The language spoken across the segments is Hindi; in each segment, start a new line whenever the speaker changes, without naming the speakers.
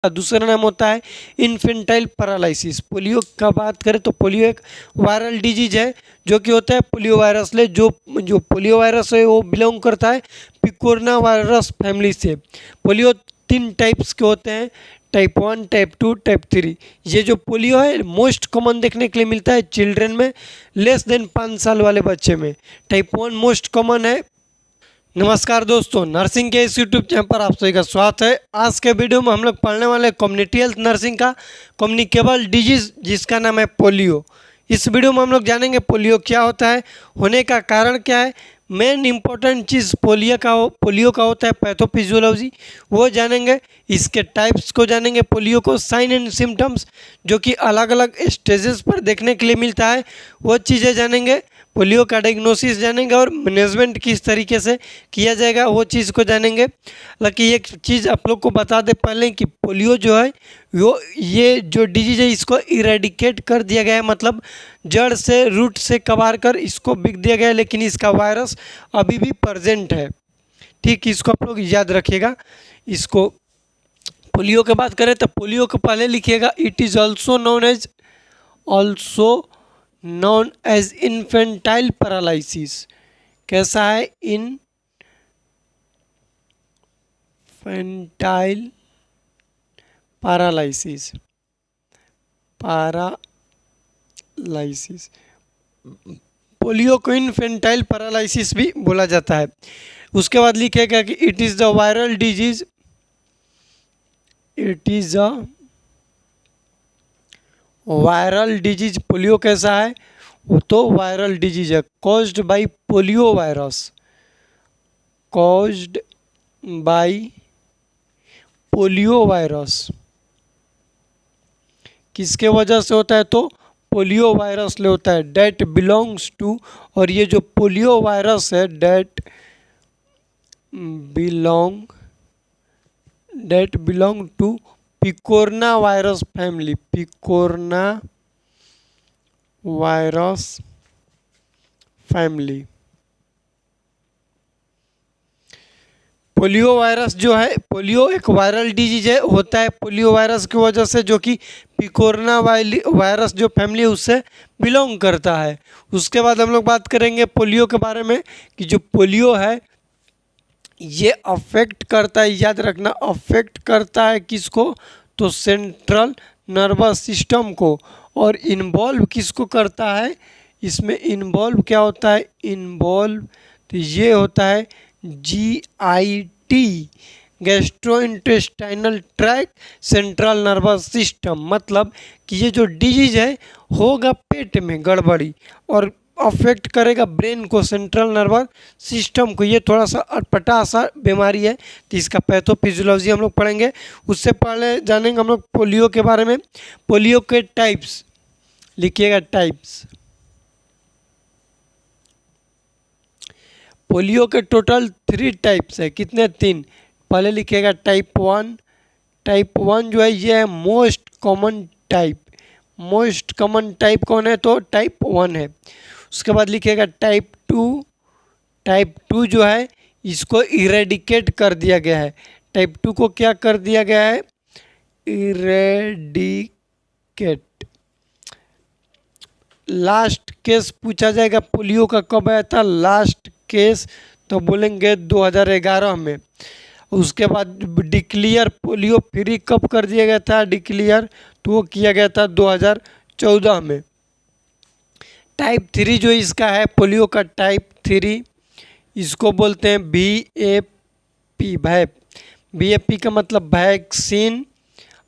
दूसरा नाम होता है इन्फेंटाइल पैरालिसिस। पोलियो का बात करें तो पोलियो एक वायरल डिजीज है जो कि होता है पोलियो वायरस ले जो जो पोलियो वायरस है वो बिलोंग करता है पिकोरना वायरस फैमिली से। पोलियो 3 टाइप्स के होते हैं, टाइप 1, टाइप 2, टाइप 3। ये जो पोलियो है मोस्ट कॉमन देखने के लिए मिलता है चिल्ड्रन में, लेस देन 5 साल वाले बच्चे में। टाइप 1 मोस्ट कॉमन है। नमस्कार दोस्तों, नर्सिंग के इस यूट्यूब चैनल पर आप सभी का स्वागत है। आज के वीडियो में हम लोग पढ़ने वाले कम्युनिटी हेल्थ नर्सिंग का कम्युनिकेबल डिजीज जिसका नाम है पोलियो। इस वीडियो में हम लोग जानेंगे पोलियो क्या होता है, होने का कारण क्या है, मेन इंपॉर्टेंट चीज़ पोलियो का होता है पैथोफिजियोलॉजी वो जानेंगे, इसके टाइप्स को जानेंगे, पोलियो को साइन एंड सिम्टम्स जो कि अलग अलग स्टेजेस पर देखने के लिए मिलता है वो चीज़ें जानेंगे, पोलियो का डायग्नोसिस जानेंगे और मैनेजमेंट किस तरीके से किया जाएगा वो चीज़ को जानेंगे। हालांकि एक चीज़ आप लोग को बता दे पहले कि पोलियो जो है ये जो डिजीज है इसको इरेडिकेट कर दिया गया है, मतलब जड़ से रूट से कबार कर इसको बिक दिया गया है, लेकिन इसका वायरस अभी भी प्रेजेंट है। ठीक, इसको आप लोग याद रखिएगा। इसको पोलियो की बात करें तो पोलियो को पहले लिखिएगा, it is also known as infantile paralysis. कैसा है? Infantile paralysis. पोलियो को इन्फेंटाइल पैरालिसिस भी बोला जाता है। उसके बाद लिखेगा कि it is the viral disease, it is a viral disease. Polio कैसा है? वो तो वायरल डिजीज है, caused by polio virus, caused by polio virus. किसके वजह से होता है? तो पोलियो वायरस ले होता है, डेट बिलोंग्स टू, और ये जो पोलियो वायरस है that belong to picorna virus family, picorna virus family. Polio virus जो है, पोलियो एक वायरल डिजीज है, होता है पोलियो वायरस की वजह से जो कि पिकोरना वायरस जो फैमिली है उससे बिलोंग करता है। उसके बाद हम लोग बात करेंगे पोलियो के बारे में कि जो पोलियो है ये अफेक्ट करता है, याद रखना, अफेक्ट करता है किसको? तो सेंट्रल नर्वस सिस्टम को। और इन्वॉल्व किसको करता है? इसमें इन्वॉल्व क्या होता है? इन्वॉल्व तो ये होता है GIT, gastrointestinal tract, central nervous system. मतलब कि ये जो डिजीज है होगा पेट में गड़बड़ी और अफेक्ट करेगा ब्रेन को, सेंट्रल नर्वस सिस्टम को। ये थोड़ा सा अटपटा सा बीमारी है, तो इसका पैथोफिजियोलॉजी हम लोग पढ़ेंगे। उससे पहले जानेंगे हम लोग पोलियो के बारे में। पोलियो के टाइप्स लिखिएगा, टाइप्स। पोलियो के टोटल 3 टाइप्स है। कितने? 3। पहले लिखिएगा टाइप 1। टाइप 1 जो है ये है most common type. Most common type कौन है? तो टाइप 1 है। उसके बाद लिखिएगा टाइप 2। टाइप 2 जो है इसको इरेडिकेट कर दिया गया है। टाइप 2 को क्या कर दिया गया है? इरेडिकेट। लास्ट केस पूछा जाएगा पोलियो का कब आया था? लास्ट केस तो बोलेंगे 2011 में। उसके बाद डिक्लेयर पोलियो फ्री कब कर दिया गया था? डिक्लेयर तो वो किया गया था 2014 में। टाइप 3 जो इसका है पोलियो का टाइप 3, इसको बोलते हैं VAP, भैप। VAP का मतलब vaccine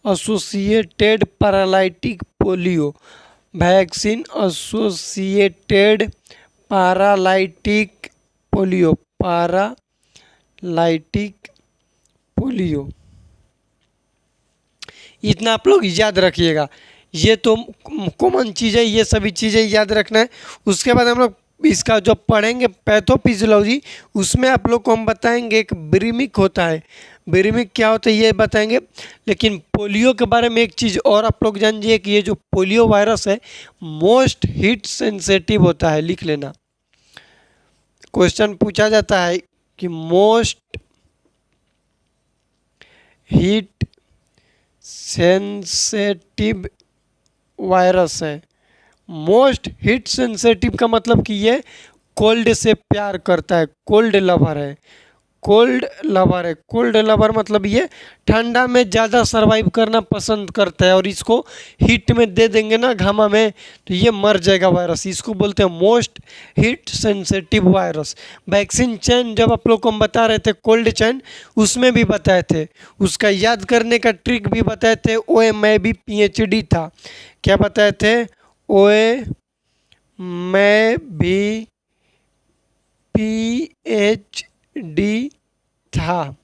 associated paralytic polio, vaccine associated paralytic polio, paralytic polio. इतना आप लोग याद रखिएगा, ये तो कॉमन चीज़ है, ये सभी चीज़ें याद रखना है। उसके बाद हम लोग इसका जो पढ़ेंगे पैथोफिजियोलॉजी, उसमें आप लोग को हम बताएंगे एक ब्रीमिक होता है। ब्रीमिक क्या होता है ये बताएंगे। लेकिन पोलियो के बारे में एक चीज़ और आप लोग जानिए कि ये जो पोलियो वायरस है मोस्ट हीट सेंसिटिव होता है। लिख लेना, क्वेश्चन पूछा जाता है कि मोस्ट हीट सेंसेटिव वायरस है। मोस्ट हीट सेंसेटिव का मतलब कि ये कोल्ड से प्यार करता है, कोल्ड लवर है, कोल्ड लवर है। कोल्ड लवर मतलब ये ठंडा में ज़्यादा सर्वाइव करना पसंद करता है, और इसको हीट में दे देंगे ना घामा में तो ये मर जाएगा वायरस। इसको बोलते हैं most heat sensitive virus. Vaccine chain जब आप लोग को हम बता रहे थे कोल्ड चेन, उसमें भी बताए थे, उसका याद करने का ट्रिक भी बताए थे। ओए मैं भी PhD था, क्या बताए थे? ओए मैं भी PhD था।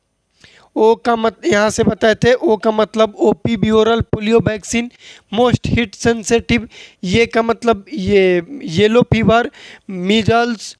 ओ का मत यहाँ से बताए थे, ओ का मतलब OPV oral polio vaccine most hit sensitive. ये का मतलब ये येलो फीवर, मीजल्स,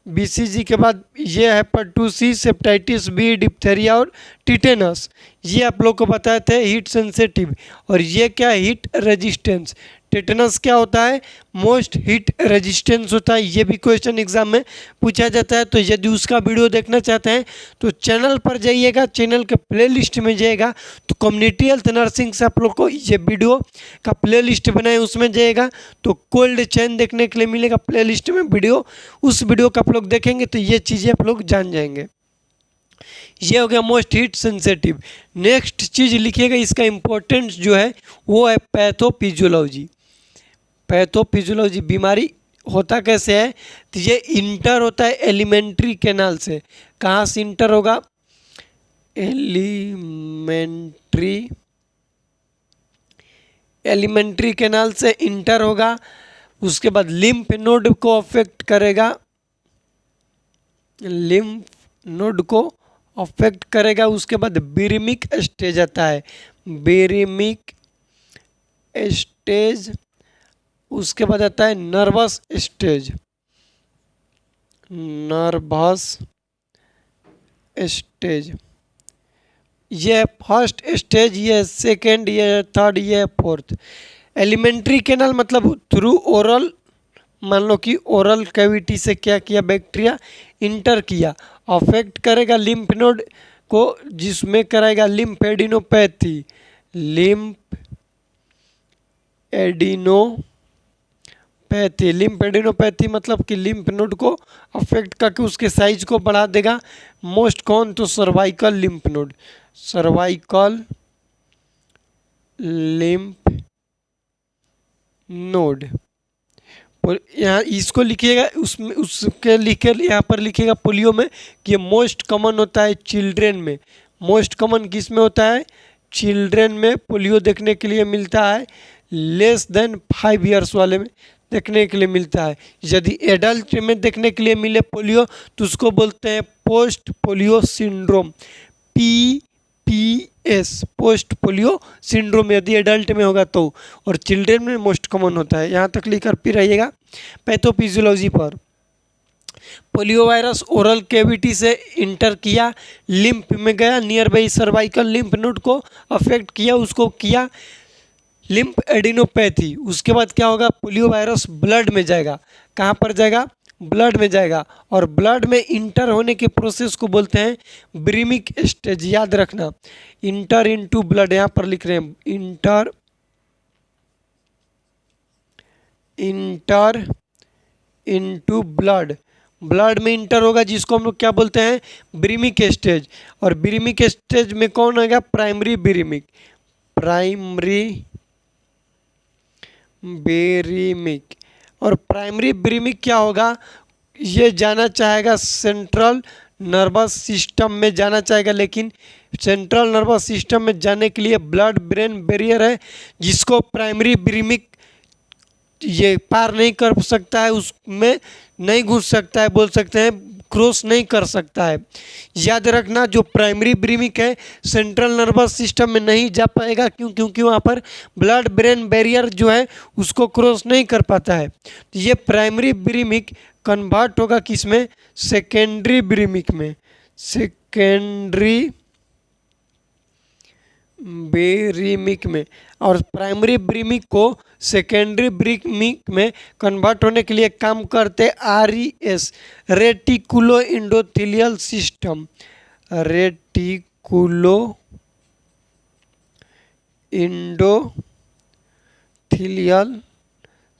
BCG के बाद ये hepatitis C, hepatitis B, diphtheria और टिटेनस, ये आप लोग को बताए थे हीट सेंसिटिव। और ये क्या हीट रेजिस्टेंस। टिटेनस क्या होता है? मोस्ट हीट रेजिस्टेंस होता है। ये भी क्वेश्चन एग्जाम में पूछा जाता है। तो यदि उसका वीडियो देखना चाहते हैं तो चैनल पर जाइएगा, चैनल के प्लेलिस्ट में जाइएगा तो कम्युनिटी हेल्थ नर्सिंग से आप लोग को ये वीडियो का प्लेलिस्ट बनाए, उसमें जाइएगा तो कोल्ड चेन देखने के लिए मिलेगा प्लेलिस्ट में वीडियो। उस वीडियो का आप लोग देखेंगे तो ये चीज़ें आप लोग जान जाएंगे। ये हो गया मोस्ट हीट सेंसिटिव। नेक्स्ट चीज़ लिखिएगा, इसका इम्पोर्टेंस जो है वो है पैथोफिजियोलॉजी। पैथोफिजियोलॉजी बीमारी होता कैसे है? तो ये इंटर होता है एलिमेंट्री कैनाल से। कहाँ से इंटर होगा? एलिमेंट्री कैनाल से इंटर होगा। उसके बाद लिम्फ नोड को अफेक्ट करेगा, लिम्फ नोड को अफेक्ट करेगा। उसके बाद बिरिमिक स्टेज आता है, बिरिमिक स्टेज। उसके बाद आता है नर्वस स्टेज, नर्वस स्टेज। ये फर्स्ट स्टेज, ये सेकेंड, ये थर्ड, ये फोर्थ। एलिमेंट्री कैनाल मतलब थ्रू ओरल, मान लो कि ओरल कैविटी से क्या किया, बैक्टीरिया इंटर किया, अफेक्ट करेगा लिम्फ नोड को, जिसमें कराएगा लिम्फ एडिनोपैथी। लिम्फ एडिनोपैथी मतलब कि लिम्फ नोड को अफेक्ट करके उसके साइज को बढ़ा देगा। मोस्ट कौन? तो cervical lymph node, cervical lymph node. और यहाँ इसको लिखिएगा, उसमें उसके लिखे यहाँ पर लिखिएगा पोलियो में कि ये मोस्ट कॉमन होता है चिल्ड्रेन में। मोस्ट कॉमन किस में होता है? चिल्ड्रेन में पोलियो देखने के लिए मिलता है, लेस देन 5 ईयर्स वाले में देखने के लिए मिलता है। यदि एडल्ट में देखने के लिए मिले पोलियो तो उसको बोलते हैं post polio syndrome, PPS, post polio syndrome, यदि एडल्ट में होगा तो। और चिल्ड्रेन में मोस्ट कॉमन होता है। यहाँ तक लिखकर फिर रहिएगा पैथोफिजियोलॉजी पर। पोलियो वायरस ओरल कैविटी से इंटर किया, लिम्फ में गया, near by cervical lymph node को अफेक्ट किया, उसको किया लिम्फ एडिनोपैथी। उसके बाद क्या होगा? पोलियो वायरस ब्लड में जाएगा। कहाँ पर जाएगा? ब्लड में जाएगा। और ब्लड में इंटर होने के प्रोसेस को बोलते हैं ब्रीमिक स्टेज। याद रखना, इंटर इनटू ब्लड, यहाँ पर लिख रहे हैं इंटर इनटू ब्लड। ब्लड में इंटर होगा जिसको हम लोग क्या बोलते हैं? Viremic stage. और ब्रीमिक स्टेज में कौन आएगा? Primary viremic, primary viremic. और प्राइमरी ब्रीमिक क्या होगा? ये जाना चाहेगा सेंट्रल नर्वस सिस्टम में जाना चाहेगा, लेकिन सेंट्रल नर्वस सिस्टम में जाने के लिए ब्लड ब्रेन बैरियर है जिसको प्राइमरी ब्रीमिक ये पार नहीं कर सकता है, उसमें नहीं घुस सकता है, बोल सकते हैं क्रॉस नहीं कर सकता है। याद रखना, जो प्राइमरी ब्रीमिक है सेंट्रल नर्वस सिस्टम में नहीं जा पाएगा, क्योंकि वहाँ पर ब्लड ब्रेन बैरियर जो है उसको क्रॉस नहीं कर पाता है। तो ये प्राइमरी ब्रीमिक कन्वर्ट होगा किस में? सेकेंडरी ब्रीमिक में, सेकेंडरी ब्रीमिक में। और प्राइमरी ब्रीमिक को सेकेंडरी ब्रीमिक में कन्वर्ट होने के लिए काम करते RES, reticulo endothelial system, reticulo endothelial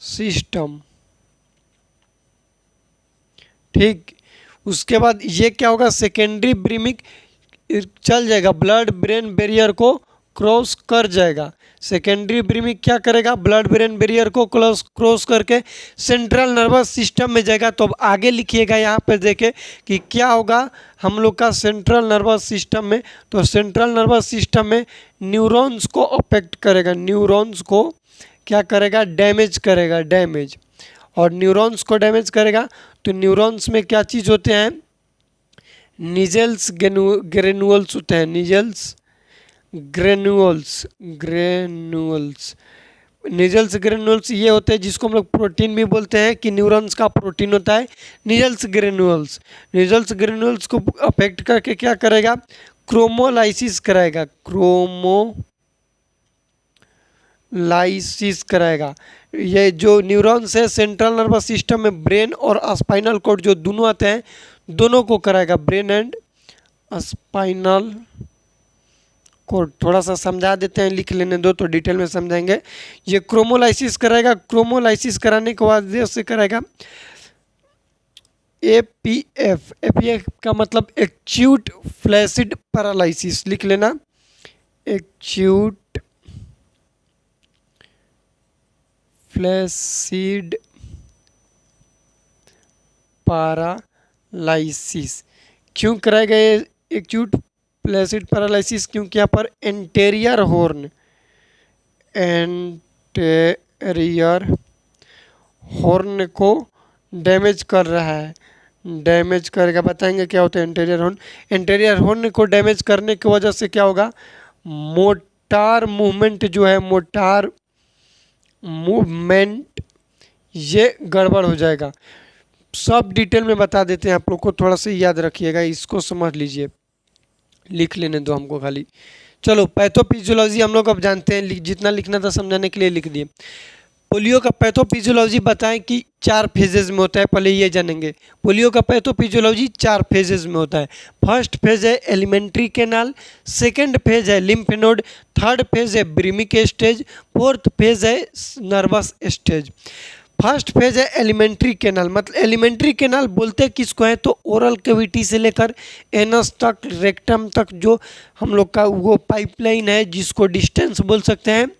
system. ठीक, उसके बाद ये क्या होगा, सेकेंडरी ब्रीमिक चल जाएगा, ब्लड ब्रेन बैरियर को क्रॉस कर जाएगा। सेकेंडरी ब्रीमिक क्या करेगा, ब्लड ब्रेन बैरियर को क्रॉस करके सेंट्रल नर्वस सिस्टम में जाएगा। तो अब आगे लिखिएगा यहाँ पे देखे कि क्या होगा हम लोग का सेंट्रल नर्वस सिस्टम में। तो सेंट्रल नर्वस सिस्टम में न्यूरॉन्स को अफेक्ट करेगा, न्यूरॉन्स को क्या करेगा, डैमेज करेगा, डैमेज। और न्यूरॉन्स को डैमेज करेगा तो न्यूरॉन्स में क्या चीज़ होते हैं, निजल्स ग्रेनुअल्स होते हैं, निजल्स ग्रेनुअल्स, निजल्स ग्रेनुअल्स ये होते हैं जिसको हम लोग प्रोटीन भी बोलते हैं कि न्यूरॉन्स का प्रोटीन होता है निजल्स ग्रेनुअल्स। निजल्स ग्रेनुअल्स को अफेक्ट करके क्या करेगा, क्रोमोलाइसिस कराएगा, क्रोमोलाइसिस कराएगा। ये जो न्यूरॉन्स है सेंट्रल नर्वस सिस्टम में ब्रेन और स्पाइनल कॉर्ड जो दोनों आते हैं, दोनों को कराएगा, ब्रेन एंड स्पाइनल कॉर्ड। थोड़ा सा समझा देते हैं, लिख लेने दो तो डिटेल में समझाएंगे। ये क्रोमोलाइसिस कराएगा, क्रोमोलाइसिस कराने के बाद से कराएगा एपीएफ। एपीएफ का मतलब एक्यूट फ्लैसिड पैरालिसिस, लिख लेना, एक्यूट फ्लैसिड पैरालिसिस। क्यों कराएगा ये एक्यूट फ्लैसिड पैरालिसिस, क्योंकि यहाँ पर एंटेरियर हॉर्न को डैमेज कर रहा है, डैमेज करेगा। बताएंगे क्या होता है एंटेरियर हॉर्न। एंटेरियर हॉर्न को डैमेज करने की वजह से क्या होगा, मोटार मूवमेंट जो है, मोटार मूवमेंट ये गड़बड़ हो जाएगा। सब डिटेल में बता देते हैं, आप लोग को थोड़ा सा याद रखिएगा, इसको समझ लीजिए, लिख लेने दो हमको खाली। चलो पैथोफिजियोलॉजी हम लोग अब जानते हैं, जितना लिखना था समझाने के लिए लिख दिए। पोलियो का पैथोफिजियोलॉजी बताएं कि 4 फेजेज में होता है, पहले ये जानेंगे। पोलियो का पैथोफिजियोलॉजी 4 फेजेज में होता है। फर्स्ट फेज है एलिमेंट्री कैनाल, सेकंड फेज है लिम्फ नोड, थर्ड फेज है ब्रीमिक स्टेज, फोर्थ फेज है नर्वस स्टेज। फर्स्ट फेज है एलिमेंट्री कैनाल, मतलब एलिमेंट्री कैनाल बोलते किसको है, तो ओरल कैविटी से लेकर एनस तक, रेक्टम तक जो हम लोग का वो पाइपलाइन है, जिसको डिस्टेंस बोल सकते हैं,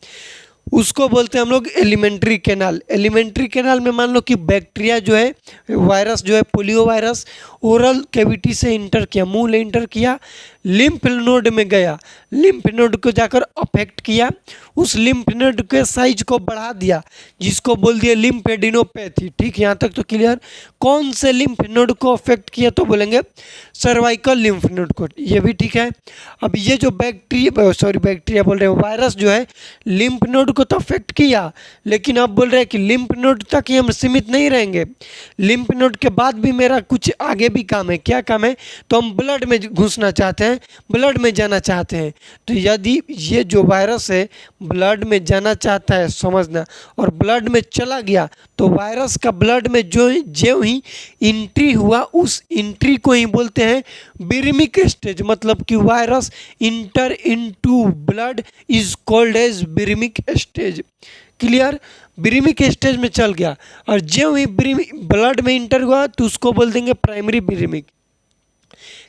उसको बोलते हैं हम लोग एलिमेंट्री कैनाल। एलिमेंट्री कैनाल में मान लो कि बैक्टीरिया जो है, वायरस जो है, पोलियो वायरस ओरल कैविटी से इंटर किया, मुंह में इंटर किया, लिम्फ नोड में गया, लिम्फ नोड को जाकर अफेक्ट किया, उस लिम्फ नोड के साइज को बढ़ा दिया, जिसको बोल दिया लिम्फेडिनोपैथी। ठीक, यहाँ तक तो क्लियर। कौन से लिम्फ नोड को अफेक्ट किया, तो बोलेंगे सर्वाइकल लिम्फ नोड को, ये भी ठीक है। अब ये जो बैक्टीरिया बोल रहे हैं, वायरस जो है लिम्फ नोड को तो अफेक्ट किया, लेकिन अब बोल रहे हैं कि लिम्फ नोड तक ही हम सीमित नहीं रहेंगे, लिम्फ नोड के बाद भी मेरा कुछ आगे भी काम है। क्या काम है, तो हम ब्लड में घुसना चाहते हैं, ब्लड में जाना चाहते हैं। तो यदि ये जो वायरस है ब्लड में जाना चाहता है, समझना, और ब्लड में चला गया, तो वायरस का ब्लड में जो ही एंट्री हुआ, उस एंट्री को ही बोलते हैं ब्रीमिक स्टेज। मतलब कि virus enter into blood is called as viremic stage. Clear, viremic stage में चल गया, और जो ही ब्लड में इंटर हुआ तो उसको बोल देंगे प्राइमरी ब्रीमिक।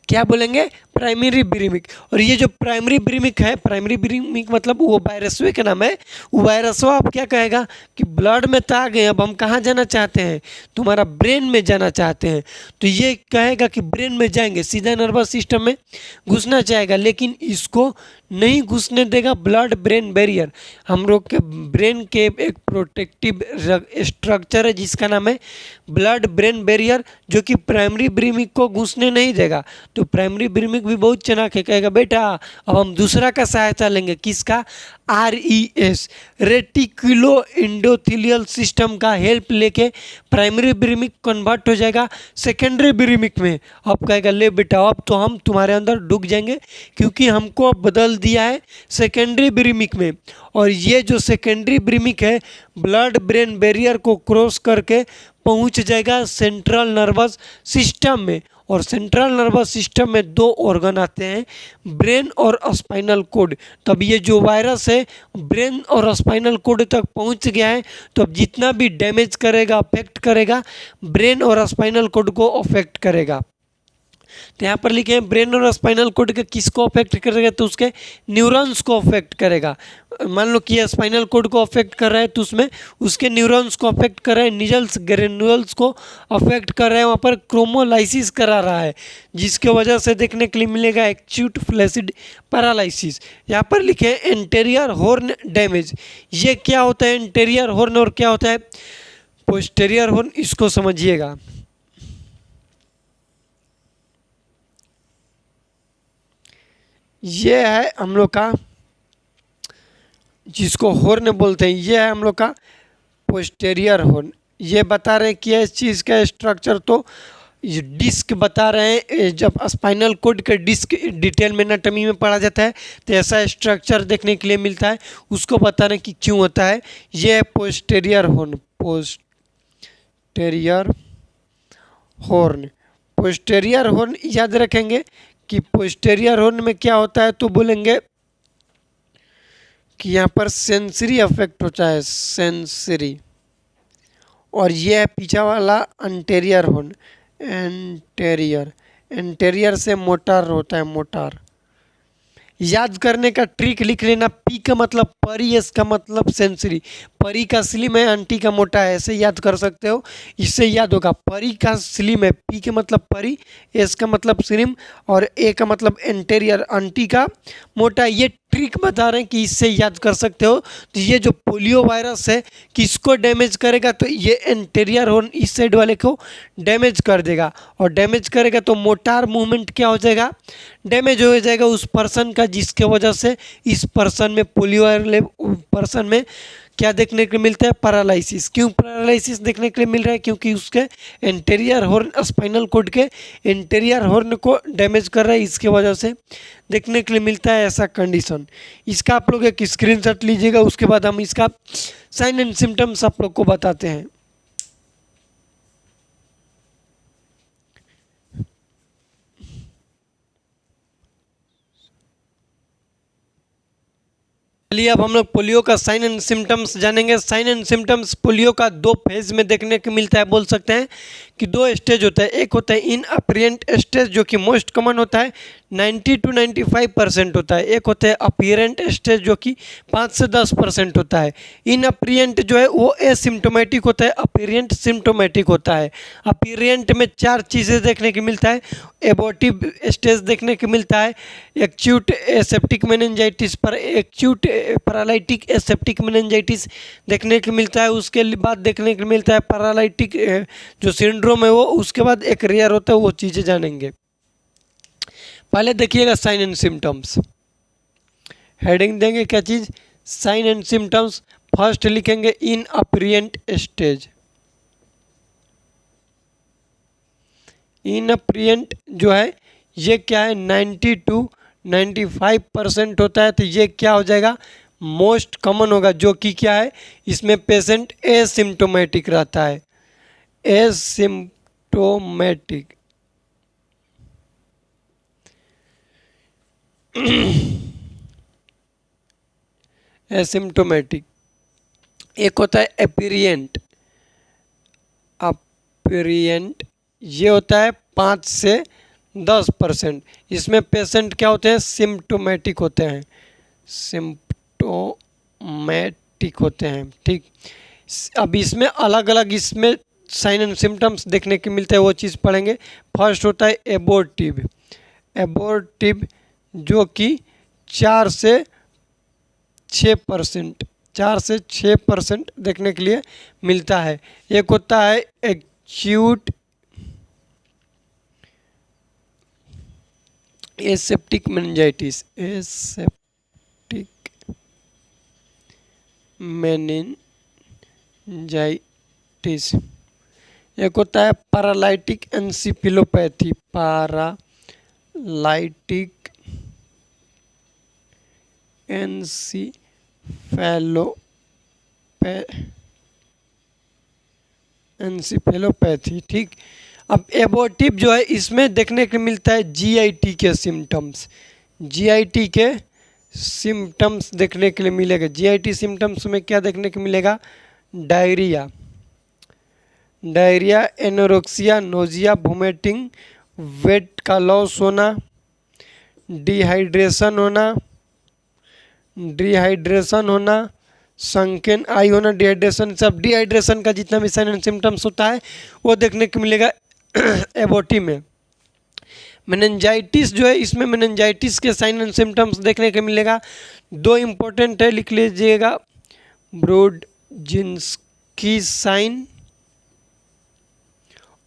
क्या बोलेंगे, प्राइमरी ब्रीमिक। और ये जो प्राइमरी ब्रीमिक है, प्राइमरी ब्रीमिक मतलब वो वायरसवे का नाम है। वो वायरसवा अब क्या कहेगा कि ब्लड में तो आ गए, अब हम कहाँ जाना चाहते हैं, तुम्हारा ब्रेन में जाना चाहते हैं। तो ये कहेगा कि ब्रेन में जाएंगे, सीधा नर्वस सिस्टम में घुसना चाहेगा, लेकिन इसको नहीं घुसने देगा ब्लड ब्रेन बैरियर। हम लोग के ब्रेन के एक प्रोटेक्टिव स्ट्रक्चर है जिसका नाम है ब्लड ब्रेन बैरियर, जो कि प्राइमरी ब्रीमिक को घुसने नहीं देगा। तो प्राइमरी ब्रीमिक भी बहुत चनाक है, कहेगा बेटा अब हम दूसरा का सहायता लेंगे, किसका, RES, रेटिकुलो एंडोथेलियल सिस्टम का हेल्प लेके प्राइमरी ब्रीमिक कन्वर्ट हो जाएगा सेकेंडरी ब्रीमिक में। अब कहेगा ले बेटा अब तो हम तुम्हारे अंदर डूब जाएंगे, क्योंकि हमको अब बदल दिया है सेकेंडरी ब्रीमिक में। और ये जो सेकेंडरी ब्रीमिक है ब्लड ब्रेन बैरियर को क्रॉस करके पहुंच जाएगा सेंट्रल नर्वस सिस्टम में, और सेंट्रल नर्वस सिस्टम में दो ऑर्गन आते हैं, ब्रेन और स्पाइनल कोड। तब ये जो वायरस है ब्रेन और स्पाइनल कोड तक पहुंच गया है, तो अब जितना भी डैमेज करेगा, अफेक्ट करेगा, ब्रेन और स्पाइनल कोड को अफेक्ट करेगा। तो यहाँ पर लिखे हैं ब्रेन और स्पाइनल कोड के किसको अफेक्ट करेगा, तो उसके न्यूरॉन्स को अफेक्ट करेगा। मान लो कि स्पाइनल कोड को अफेक्ट कर रहा है तो उसमें उसके न्यूरॉन्स को अफेक्ट कर रहा है, निजल्स ग्रेन्यूल्स को अफेक्ट कर रहा है, वहाँ पर क्रोमोलाइसिस करा रहा है, जिसके वजह से देखने के लिए मिलेगा एक्यूट फ्लैसिड पैरालिसिस। यहाँ पर लिखे हैं एंटेरियर हॉर्न डैमेज। ये क्या होता है एंटेरियर हॉर्न और क्या होता है पोस्टेरियर हॉर्न, इसको समझिएगा। ये है हम लोग का जिसको हॉर्न बोलते हैं, ये है हम लोग का पोस्टेरियर हॉर्न। ये बता रहे हैं कि इस चीज़ का स्ट्रक्चर, तो ये डिस्क बता रहे हैं। जब स्पाइनल कोड का डिस्क डिटेल में एनाटॉमी में पढ़ा जाता है तो ऐसा स्ट्रक्चर देखने के लिए मिलता है, उसको बता रहे हैं कि क्यों होता है। ये है posterior horn, posterior horn. Posterior horn याद रखेंगे कि पोस्टेरियर हॉर्न में क्या होता है, तो बोलेंगे कि यहाँ पर सेंसरी अफेक्ट होता है, सेंसरी। और ये है पीछे वाला एंटेरियर हॉर्न, एंटेरियर। एंटेरियर से मोटर होता है, मोटर। याद करने का ट्रिक लिख लेना, पी का मतलब परी, एस का मतलब सेंसरी। परी का स्लिम है, आंटी का मोटा है, ऐसे याद कर सकते हो। इससे याद होगा परी का स्लिम है, पी के मतलब परी, एस का मतलब स्लिम और ए का मतलब एंटेरियर, आंटी का मोटा। ये ट्रिक बता रहे हैं कि इससे याद कर सकते हो। तो ये जो पोलियो वायरस है किसको डैमेज करेगा, तो ये एंटेरियर हॉर्न इस साइड वाले को डैमेज कर देगा। और डैमेज करेगा तो मोटार मूवमेंट क्या हो जाएगा, डैमेज हो जाएगा उस पर्सन का, जिसके वजह से इस पर्सन में पोलियो पर्सन में क्या देखने को मिलता है, पैरालिसिस। क्यों पैरालिसिस देखने के लिए मिल रहा है, क्योंकि उसके एंटेरियर हॉर्न स्पाइनल कोड के एंटेरियर हॉर्न को डैमेज कर रहा है, इसके वजह से देखने के लिए मिलता है ऐसा कंडीशन। इसका आप लोग एक स्क्रीनशॉट लीजिएगा, उसके बाद हम इसका साइन एंड सिम्टम्स आप लोग को बताते हैं। चलिए अब हम लोग पोलियो का साइन एंड सिम्टम्स जानेंगे। साइन एंड सिम्टम्स पोलियो का दो फेज में देखने को मिलता है, बोल सकते हैं कि दो स्टेज होता है। एक होता है इन अपीरेंट स्टेज जो कि मोस्ट कॉमन होता है, 90 to 95% होता है। एक होता है अपीरेंट स्टेज जो कि 5 से 10% होता है। इन अपीरेंट जो है वो एसिम्टोमेटिक होता है, अपीरेंट सिम्टोमेटिक होता है। अपीरेंट में चार चीज़ें देखने को मिलता है, एबॉर्टिव स्टेज देखने को मिलता है, एक्यूट एसेप्टिक मेनिंजाइटिस पर एक्यूट पैरालाइटिक एसेप्टिक मेनिंजाइटिस देखने को मिलता है। उसके बाद देखने को मिलता है पैरालाइटिक जो सिंड्रोम है वो। उसके बाद एक रेयर होता है, वो चीज़ें जानेंगे। पहले देखिएगा साइन एंड सिम्टम्स, हेडिंग देंगे क्या चीज़, साइन एंड सिम्टम्स। फर्स्ट लिखेंगे इन अपीरेंट स्टेज। इन अपीरेंट जो है ये क्या है, 90 to 95% होता है। तो ये क्या हो जाएगा, मोस्ट कॉमन होगा, जो कि क्या है, इसमें पेशेंट एसिम्टोमेटिक रहता है, एसिम्टोमेटिक। एसिम्टोमेटिक। एक होता है अपीरियंट, अपीरियंट ये होता है 5 से 10%। इसमें पेशेंट क्या होते हैं, सिम्टोमेटिक होते हैं, सिम्टोमेटिक होते हैं। ठीक, अब इसमें अलग अलग इसमें साइन एंड सिम्टम्स देखने को मिलते हैं, वो चीज़ पढ़ेंगे। फर्स्ट होता है एबॉर्टिव, एबॉर्टिव जो कि 4 से 6%, 4 से 6% देखने के लिए मिलता है। एक होता है acute aseptic meningitis, aseptic meningitis. एक होता है पैरालाइटिक एंसेफेलोपैथी, पैरालाइटिक एंसेफेलोपैथी। ठीक, अब एबॉर्टिव जो है इसमें देखने को मिलता है जीआईटी के सिम्टम्स, जीआईटी के सिम्टम्स देखने के लिए मिलेगा। जीआईटी सिम्टम्स में क्या देखने को मिलेगा? Diarrhoea, diarrhoea, anorexia, nausea, vomiting, weight का लॉस होना, डिहाइड्रेशन होना, संकेन आई होना, डिहाइड्रेशन, सब डिहाइड्रेशन का जितना भी साइन एंड सिम्टम्स होता है वो देखने को मिलेगा एबॉर्टिव में। मेनिंजाइटिस जो है इसमें मेनिंजाइटिस के साइन एंड सिम्टम्स देखने को मिलेगा। दो इम्पोर्टेंट है, लिख लीजिएगा, ब्रोडजिंस्की साइन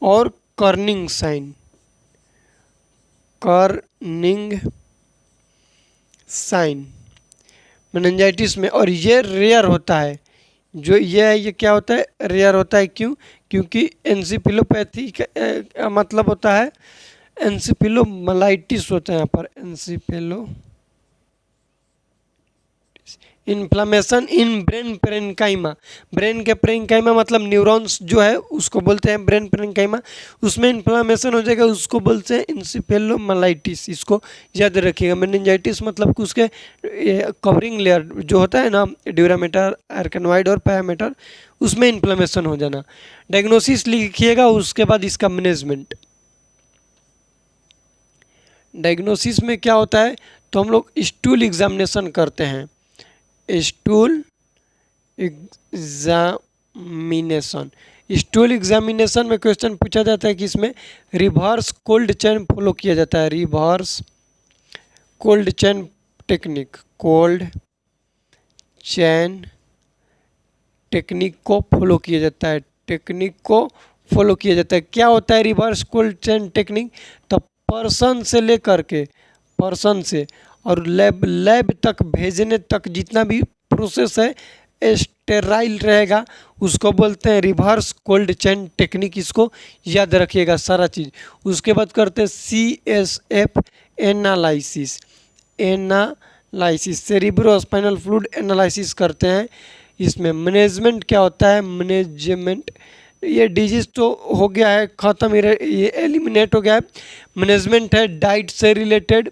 और Kernig sign, Kernig sign meningitis में। और ये रेयर होता है, जो ये है ये क्या होता है? रेयर होता है। क्यों? क्योंकि एंसेफेलोपैथी का मतलब होता है एंसेफेलोमाइलाइटिस होता है यहाँ पर, encephalo inflammation in brain parenchyma, brain के पेरेन्काइमा मतलब न्यूरॉन्स जो है उसको बोलते हैं ब्रेन पेरेन्काइमा, उसमें इन्फ्लामेशन हो जाएगा, उसको बोलते हैं एंसेफेलोमाइलाइटिस। इसको याद रखिएगा। मेनिंजाइटिस मतलब कि उसके कवरिंग लेयर जो होता है ना, ड्यूरामेटर, आर्कनोइड और पैरामीटर, उसमें इन्फ्लामेशन हो जाना। डायग्नोसिस लिखिएगा, उसके बाद इसका मैनेजमेंट। डायग्नोसिस में क्या होता है? तो हम लोग स्टूल एग्जामिनेशन करते हैं, स्टूल एग्जामिनेशन। स्टूल एग्जामिनेशन में क्वेश्चन पूछा जाता है कि इसमें रिवर्स कोल्ड चेन फॉलो किया जाता है, reverse cold chain technique, cold chain technique को फॉलो किया जाता है, टेक्निक को फॉलो किया जाता है। क्या होता है रिवर्स कोल्ड चेन टेक्निक? तो पर्सन से लेकर के, पर्सन से और लैब तक भेजने तक जितना भी प्रोसेस है स्टेराइल रहेगा, उसको बोलते हैं रिवर्स कोल्ड चेन टेक्निक। इसको याद रखिएगा सारा चीज़। उसके बाद करते हैं CSF analysis, analysis cerebrospinal fluid analysis करते हैं। इसमें मैनेजमेंट क्या होता है? मैनेजमेंट, ये डिजीज तो हो गया है ख़त्म, ये एलिमिनेट हो गया है। मैनेजमेंट है डाइट से रिलेटेड,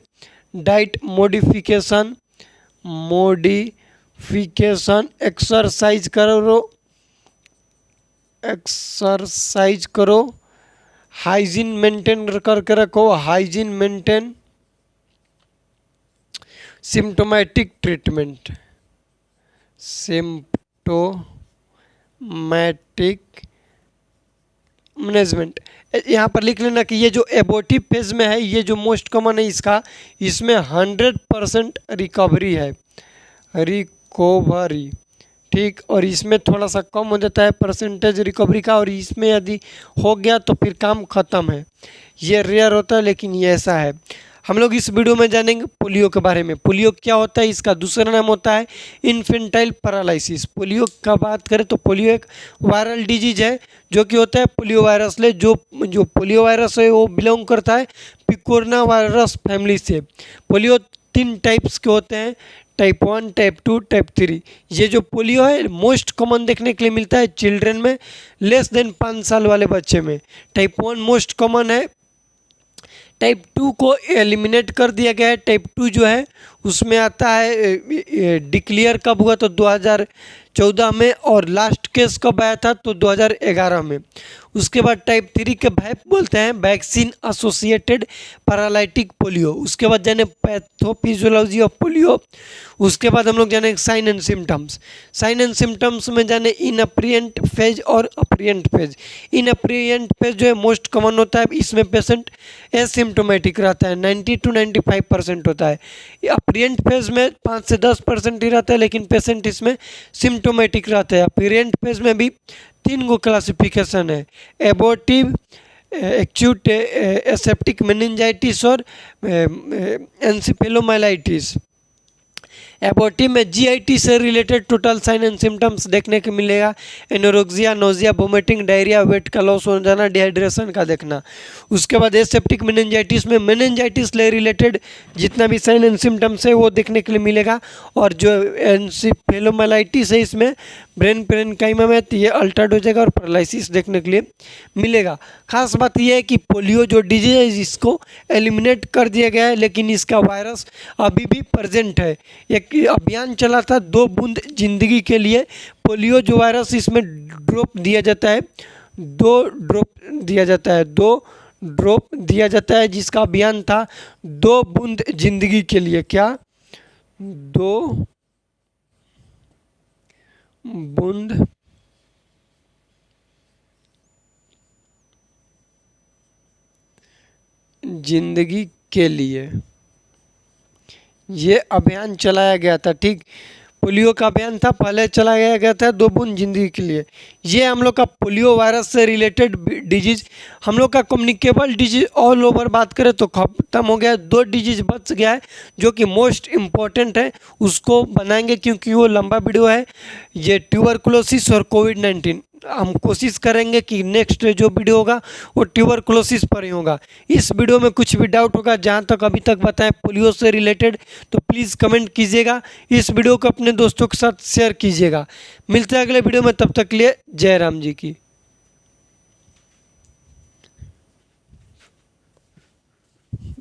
डाइट मॉडिफिकेशन, एक्सरसाइज करो, हाइजीन मेंटेन करके रखो, hygiene maintain, symptomatic treatment, symptomatic management. यहाँ पर लिख लेना कि ये जो एबॉर्टिव फेज में है, ये जो मोस्ट कॉमन है इसका, इसमें 100% रिकवरी है, रिकवरी, ठीक। और इसमें थोड़ा सा कम हो जाता है परसेंटेज रिकवरी का, और इसमें यदि हो गया तो फिर काम ख़त्म है। ये रेयर होता है लेकिन ये ऐसा है। हम लोग इस वीडियो में जानेंगे पोलियो के बारे में। पोलियो क्या होता है? इसका दूसरा नाम होता है इन्फेंटाइल पैरालिसिस। पोलियो का बात करें तो पोलियो एक वायरल डिजीज है जो कि होता है पोलियो वायरस ले, जो पोलियो वायरस है वो बिलोंग करता है पिकोरना वायरस फैमिली से। पोलियो 3 टाइप्स के होते हैं, टाइप 1, टाइप 2, टाइप 3। ये जो पोलियो है मोस्ट कॉमन देखने के लिए मिलता है चिल्ड्रन में, लेस देन 5 साल वाले बच्चे में। टाइप 1 मोस्ट कॉमन है, टाइप 2 को एलिमिनेट कर दिया गया है। टाइप 2 जो है उसमें आता है, डिक्लेयर कब हुआ तो 2014 में, और लास्ट केस कब आया था तो 2011 में। उसके बाद टाइप 3 के वैप बोलते हैं, वैक्सीन एसोसिएटेड पैरालाइटिक पोलियो। उसके बाद जाने पैथोफिजियोलॉजी ऑफ पोलियो। उसके बाद हम लोग जाने sign and symptoms. Sign and symptoms में जाने इनअप्रियंट फेज और अप्रियंट फेज। इनअप्रियंट फेज जो है मोस्ट कॉमन होता है, इसमें पेशेंट एसिम्टोमेटिक रहता है, 90 to 95% होता है। अप्रियंट फेज में 5 से 10% ही रहता है, लेकिन पेशेंट इसमें सिम्टोमेटिक रहता है। अप्रियंट फेज में भी 3 गो क्लासिफिकेशन है, एबॉर्टिव, एक्यूट एसेप्टिक मेनिंजाइटिस और एंसेफेलोमाइलाइटिस। एबॉर्टिव में जीआईटी से related total sign and symptoms देखने को मिलेगा, anorexia, nausea, vomiting, diarrhoea, weight का लॉस हो जाना, डिहाइड्रेशन का देखना। उसके बाद एसेप्टिक मेनिंजाइटिस में मेनिंजाइटिस से रिलेटेड जितना भी साइन एंड सिम्टम्स है वो देखने के लिए मिलेगा। और जो एंसेफेलोमाइलाइटिस है इसमें ब्रेन पेरेन्काइमा में, तो ये अल्टर्ड हो जाएगा और पैरालिसिस देखने के लिए मिलेगा। खास बात यह है कि पोलियो जो डिजीज है इसको एलिमिनेट कर दिया गया है, लेकिन इसका वायरस अभी भी प्रेजेंट है। एक अभियान चला था 2 बूंद जिंदगी के लिए। पोलियो जो वायरस इसमें ड्रॉप दिया जाता है, 2 ड्रॉप दिया जाता है, 2 ड्रॉप दिया जाता है, जिसका अभियान था 2 बूंद जिंदगी के लिए। क्या? 2 बूंद जिंदगी के लिए ये अभियान चलाया गया था। ठीक, पोलियो का अभियान था, पहले चलाया गया था 2 बूंद जिंदगी के लिए। ये हम लोग का पोलियो वायरस से रिलेटेड डिजीज, हम लोग का कम्युनिकेबल डिजीज ऑल ओवर बात करें तो खत्म हो गया। 2 डिजीज बच गया है जो कि मोस्ट इम्पॉर्टेंट है, उसको बनाएंगे क्योंकि वो लंबा वीडियो है। ये ट्यूबरकुलोसिस और कोविड-19 हम कोशिश करेंगे कि नेक्स्ट जो वीडियो होगा वो ट्यूबरकुलोसिस पर ही होगा। इस वीडियो में कुछ भी डाउट होगा, जहाँ तक अभी तक बताएं पोलियो से रिलेटेड, तो प्लीज़ कमेंट कीजिएगा। इस वीडियो को अपने दोस्तों के साथ शेयर कीजिएगा। मिलते हैं अगले वीडियो में, तब तक के लिए जय राम जी की।